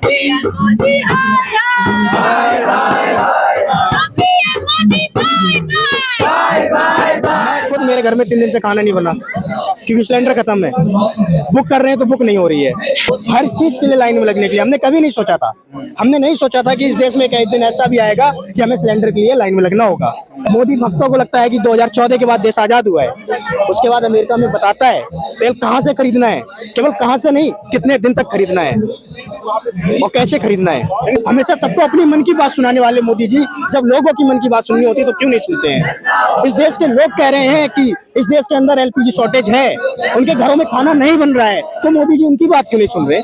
PM Modi आया, hi hi hi, PM Modi bye bye, bye bye. खुद मेरे घर में 3 दिन से खाना नहीं बना क्योंकि सिलेंडर खत्म है। बुक कर रहे हैं तो बुक नहीं हो रही है। हर चीज के लिए लाइन में लगने के लिए हमने कभी नहीं सोचा था। हमने नहीं सोचा था कि इस देश में एक दिन ऐसा भी आएगा कि हमें सिलेंडर के लिए लाइन में लगना होगा। मोदी भक्तों को लगता है कि 2014 के बाद देश आजाद हुआ है, उसके बाद अमेरिका में बताता है तेल कहाँ से खरीदना है, केवल कहाँ से नहीं कितने दिन तक खरीदना है और कैसे खरीदना है। हमेशा सबको अपनी मन की बात सुनाने वाले मोदी जी जब लोगों की मन की बात सुननी होती है तो क्यों नहीं सुनते हैं। इस देश के लोग कह रहे हैं कि इस देश के अंदर एलपीजी शॉर्टेज है, उनके घरों में खाना नहीं बन रहा है, तो मोदी जी उनकी बात क्यों नहीं सुन रहे,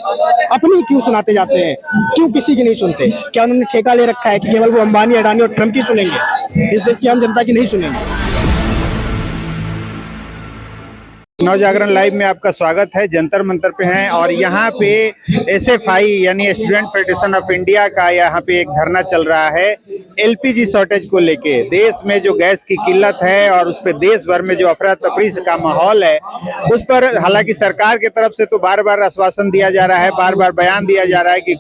अपनी क्यों सुनाते जाते हैं, क्यों किसी की नहीं सुनते। क्या उन्होंने ठेका ले रखा है कि केवल वो अंबानी, अडानी और ट्रम्प की सुनेंगे, इस देश की आम जनता की नहीं सुनेंगे। नवजागरण लाइव में आपका स्वागत है। जंतर मंतर पे हैं और यहाँ पे एसएफआई यानी स्टूडेंट फेडरेशन ऑफ इंडिया का यहाँ पे एक धरना चल रहा है एलपीजी शॉर्टेज को लेके। देश में जो गैस की किल्लत है और उस पर देश भर में जो अफरा तफरी का माहौल है उस पर हालांकि सरकार की तरफ से तो बार बार आश्वासन दिया जा रहा है, बार बार बयान दिया जा रहा है कि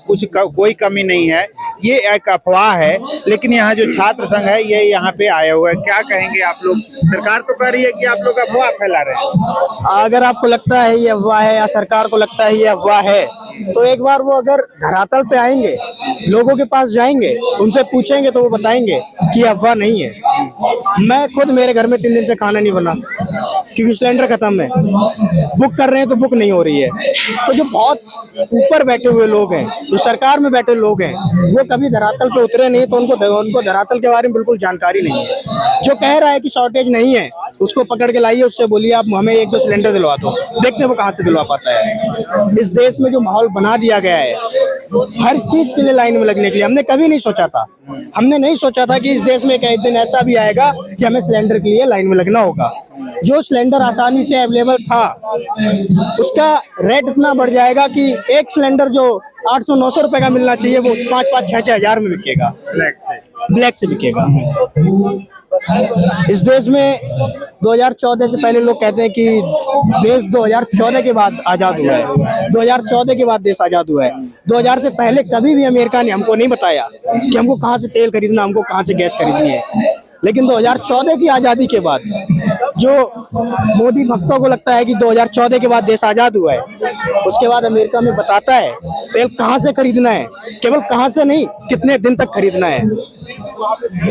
कोई कमी नहीं है, ये एक अफवाह है। लेकिन यहाँ जो छात्र संघ है ये यहाँ पे आया हुआ है। क्या कहेंगे आप लोग? सरकार तो कह रही है कि आप लोग अफवाह फैला रहे हैं। अगर आपको लगता है ये अफवाह है या सरकार को लगता है ये अफवाह है तो एक बार वो अगर धरातल पे आएंगे, लोगों के पास जाएंगे, उनसे पूछेंगे तो वो बताएंगे कि अफवाह नहीं है। मैं खुद मेरे घर में 3 दिन से खाना नहीं बना क्योंकि सिलेंडर खत्म है। बुक कर रहे हैं तो बुक नहीं हो रही है। तो जो बहुत ऊपर बैठे हुए लोग हैं, जो सरकार में बैठे लोग हैं, वो कभी धरातल पे उतरे नहीं तो उनको धरातल के बारे में बिल्कुल जानकारी नहीं है। जो कह रहा है कि शॉर्टेज नहीं है उसको पकड़ के लाइए, उससे बोलिए आप हमें 1-2 सिलेंडर दिलवा दो, देखते हैं वो कहाँ से दिलवा पाता है। इस देश में जो माहौल बना दिया गया है हर चीज के लिए लाइन में लगने के लिए, हमने कभी नहीं सोचा था। हमने नहीं सोचा था कि इस देश में एक दिन ऐसा भी आएगा कि हमें सिलेंडर के लिए लाइन में लगना होगा। जो सिलेंडर आसानी से अवेलेबल था उसका रेट इतना बढ़ जाएगा कि एक सिलेंडर जो 800-900 रुपए का मिलना चाहिए वो 5-6 हजार में बिकेगा, ब्लैक से बिकेगा। इस देश में 2014 से पहले लोग कहते हैं कि देश 2014 के बाद आजाद हुआ है, 2014 के बाद देश आजाद हुआ है। 2000 से पहले कभी भी अमेरिका ने हमको नहीं बताया कि हमको कहाँ से तेल खरीदना, हमको कहाँ से गैस खरीदनी है। लेकिन 2014 की आज़ादी के बाद जो मोदी भक्तों को लगता है कि 2014 के बाद देश आज़ाद हुआ है, उसके बाद अमेरिका में बताता है तेल कहाँ से खरीदना है, केवल कहाँ से नहीं कितने दिन तक खरीदना है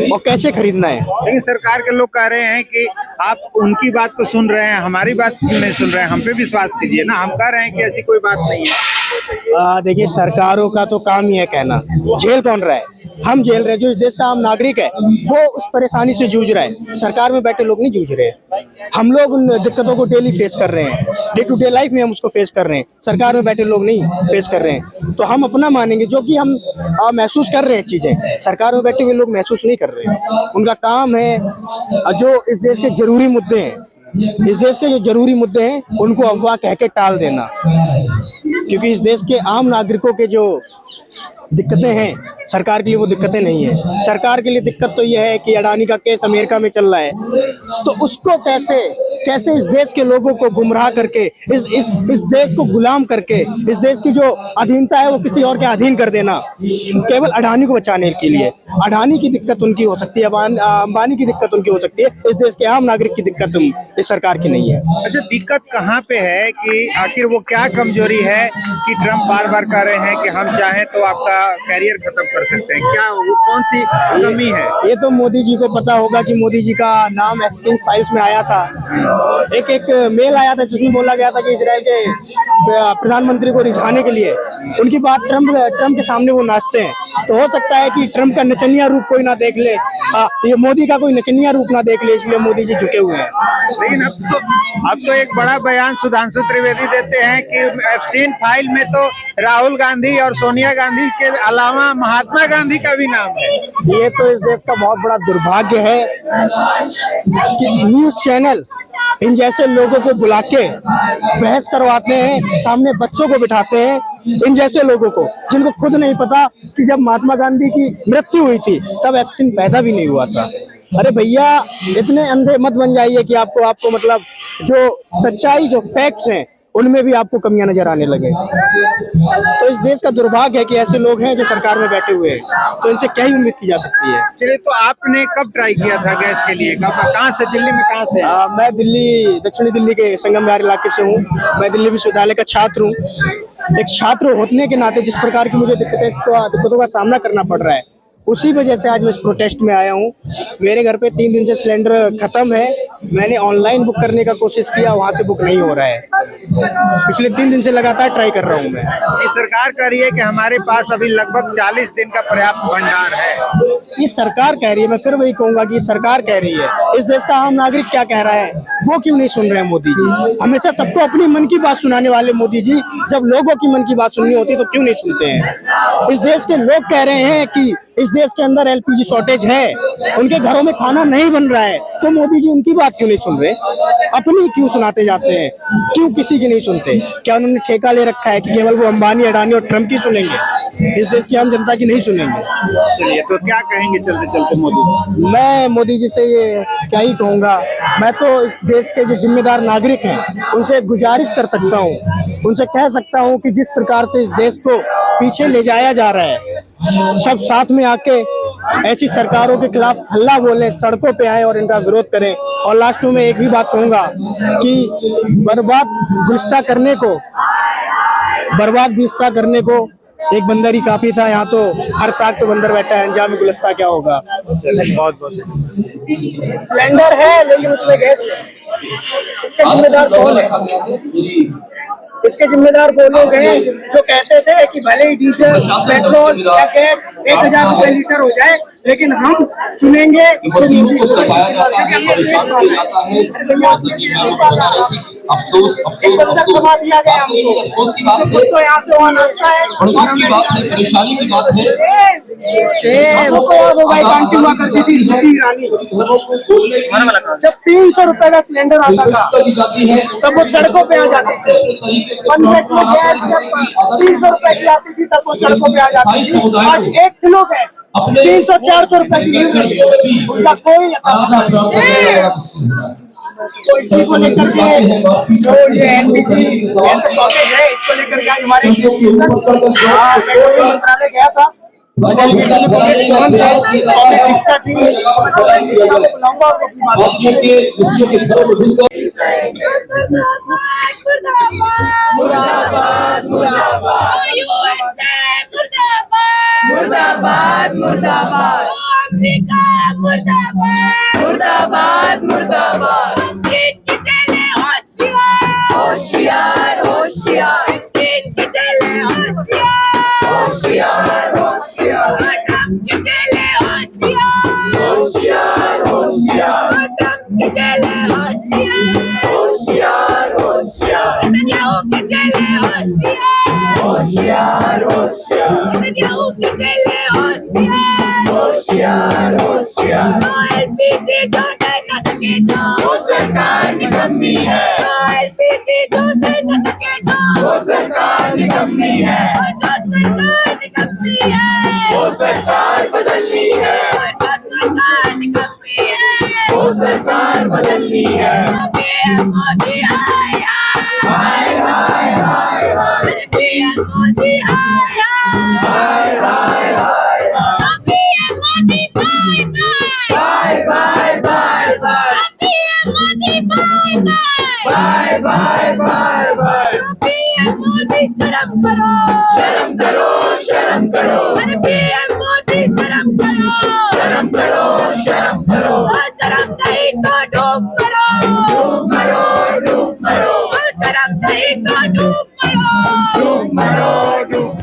और कैसे खरीदना है। लेकिन सरकार के लोग कह रहे हैं कि आप उनकी बात तो सुन रहे हैं, हमारी बात क्यों नहीं सुन रहे हैं, हम पे विश्वास कीजिए ना। हम कह रहे हैं कि ऐसी कोई बात नहीं है। देखिए सरकारों का तो काम ही है कहना, झेल कौन रहा है? हम झेल रहे हैं। जो इस देश का आम नागरिक है वो उस परेशानी से जूझ रहा है, सरकार में बैठे लोग नहीं जूझ रहे। हम लोग उन दिक्कतों को डेली फेस कर रहे हैं, डे टू डे लाइफ में हम उसको फेस कर रहे हैं, सरकार में बैठे लोग नहीं फेस कर रहे हैं। तो हम अपना मानेंगे जो कि हम महसूस कर रहे हैं चीजें, सरकार में बैठे हुए लोग महसूस नहीं कर रहे हैं। उनका काम है जो इस देश के जरूरी मुद्दे हैं, इस देश के जो जरूरी मुद्दे हैं उनको अफवाह कह के टाल देना। क्योंकि इस देश के आम नागरिकों के जो दिक्कतें हैं सरकार के लिए वो दिक्कतें नहीं है। सरकार के लिए दिक्कत तो ये है कि अडानी का केस अमेरिका में चल रहा है, तो उसको कैसे इस देश के लोगों को गुमराह करके, इस देश को गुलाम करके, इस देश की जो अधीनता है वो किसी और के अधीन कर देना, केवल अडानी को बचाने के लिए। अडानी की दिक्कत उनकी हो सकती है, अंबानी की दिक्कत उनकी हो सकती है, इस देश के आम नागरिक की दिक्कत इस सरकार की नहीं है। अच्छा, दिक्कत कहाँ पे है कि आखिर वो क्या कमजोरी है कि ट्रम्प बार बार कह रहे हैं कि हम चाहें तो आपका कैरियर खत्म कर सकते हैं? क्या वो कौन सी कमी है? ये तो मोदी जी को पता होगा कि मोदी जी का नाम एफिडेंस फाइल्स में आया था। एक मेल आया था जिसमें बोला गया था कि इजराइल के प्रधानमंत्री को रिझाने के लिए उनकी बात ट्रम्प के सामने वो नाचते हैं। तो हो सकता है कि ट्रम्प का नचनिया रूप कोई ना देख ले, ये मोदी का कोई नचनिया रूप ना देख ले, इसलिए मोदी जी झुके हुए हैं। लेकिन अब तो एक बड़ा बयान सुधांशु त्रिवेदी देते हैं कि एप्स्टीन फाइल में तो राहुल गांधी और सोनिया गांधी के अलावा महात्मा गांधी का भी नाम है। ये तो इस देश का बहुत बड़ा दुर्भाग्य है कि न्यूज चैनल इन जैसे लोगों को बुला के बहस करवाते हैं, सामने बच्चों को बिठाते हैं, इन जैसे लोगों को जिनको खुद नहीं पता कि जब महात्मा गांधी की मृत्यु हुई थी तब एप्स्टीन पैदा भी नहीं हुआ था। अरे भैया, इतने अंधे मत बन जाइए कि आपको मतलब जो सच्चाई, जो फैक्ट्स हैं उनमें भी आपको कमियां नजर आने लगे। तो इस देश का दुर्भाग्य है कि ऐसे लोग हैं जो सरकार में बैठे हुए हैं, तो इनसे क्या ही उम्मीद की जा सकती है। चलिए, तो आपने कब ट्राई किया था गैस के लिए? कब, कहाँ से, दिल्ली में कहाँ से? मैं दिल्ली, दक्षिणी दिल्ली के संगम विहार इलाके से हूँ। मैं दिल्ली विश्वविद्यालय का छात्र हूँ। एक छात्र होने के नाते जिस प्रकार की मुझे दिक्कतों का सामना करना पड़ रहा है, उसी वजह से आज मैं इस प्रोटेस्ट में आया हूँ। मेरे घर पे 3 दिन से सिलेंडर खत्म है। मैंने ऑनलाइन बुक करने का कोशिश किया, वहाँ से बुक नहीं हो रहा है। पिछले 3 दिन से लगातार ट्राई कर रहा हूँ मैं। ये सरकार कह रही है कि हमारे पास अभी लगभग 40 दिन का पर्याप्त भंडार है। ये सरकार कह रही है, मैं फिर वही कहूंगा कि सरकार कह रही है। इस देश का आम नागरिक क्या कह रहा है, वो क्यों नहीं सुन रहे हैं मोदी जी? हमेशा सबको अपनी मन की बात सुनाने वाले मोदी जी, जब लोगों की मन की बात सुननी होती है तो क्यों नहीं सुनते हैं? इस देश के लोग कह रहे हैं कि इस देश के अंदर एलपीजी शॉर्टेज है, उनके घरों में खाना नहीं बन रहा है, तो मोदी जी उनकी बात क्यों नहीं सुन रहे? अपनी क्यों सुनाते जाते हैं? क्यों किसी की नहीं सुनते? क्या उन्होंने ठेका ले रखा है कि केवल वो अंबानी, अडानी और ट्रम्प की सुनेंगे, इस देश की आम जनता की नहीं सुनेंगे? चलिए, तो क्या कहेंगे चलते चलते मोदी? मैं मोदी जी से ये क्या ही कहूँगा, मैं तो इस देश के जो जिम्मेदार नागरिक हैं उनसे गुजारिश कर सकता हूँ, उनसे कह सकता हूँ कि जिस प्रकार से इस देश को पीछे ले जाया जा रहा है, सब साथ में आके ऐसी सरकारों के खिलाफ हल्ला बोलें, सड़कों पे आए और इनका विरोध करें। और लास्ट में मैं एक भी बात कहूँगा कि बर्बाद गुलिस्ता करने को एक बंदर ही काफी था। यहाँ तो हर साग पे बंदर बैठा है, अंजाम गुलिस्ता क्या होगा? बहुत बहुत सिलेंडर है लेकिन उसमें गैस नहीं। इसके जिम्मेदार कौन है? इसके जिम्मेदार वो लोग हैं जो कहते थे कि भले ही डीजल, पेट्रोल या गैस 1000 रुपए लीटर हो जाए, लेकिन हम चुनेंगे मशीनों को सताया जाता है, परेशान किया जाता है। जैसे कि मैं आपको बता रही थी, अफसोस अफसोस अफसोस, बाकी अफसोस की बात है, भड़कन की बात है, परेशानी की बात है। जब 300 रुपए का सिलेंडर आता था तब वो सड़कों पे आ जाते थे। 300 रुपए की आती थी तब वो सड़कों पे आ जाती थी। आज 1 किलो गैस 300-400 रुपए की, उनका कोई तो इसी को लेकर के जो ये एलपीजी गैस का शॉर्टेज है, इसको लेकर के हमारे पेट्रोलियम मंत्रालय गया था। मुर्दाबाद मुर्दाबाद, अमेरिका मुर्दाबाद मुर्दाबाद मुर्दाबाद। इनके चले होशियार होशियार होशियार, इनके चले होशियार होशियार होशियार, इनके चले होशियार होशियार होशियार, इनके चले होशियार होशियार होशियार, इनके चले होशियार होशियार होशियार, इनके चले होशियार होशियार होशियार। एलपीजी जो दे न सके जो, वो सरकार निकम्मी है। एलपीजी जो दे न सके जो, वो सरकार निकम्मी है। और जो सरकार निकम्मी है, वो सरकार बदलनी है। और जो सरकार निकम्मी है, वो सरकार बदलनी है। पीएम मोदी आया, hi hi hi hi, PM Modi आया, hi hi hi hi, PM Modi bye bye bye bye bye, PM Modi bye bye bye bye bye, PM Modi शर्म करो शर्म करो शर्म करो, अरे पीएम मोदी शर्म करो शर्म करो शर्म करो, शर्म नहीं तो डूब मरो डूब मरो डूब मरो, शर्म नहीं तो डूब मरो डूब मरो डूब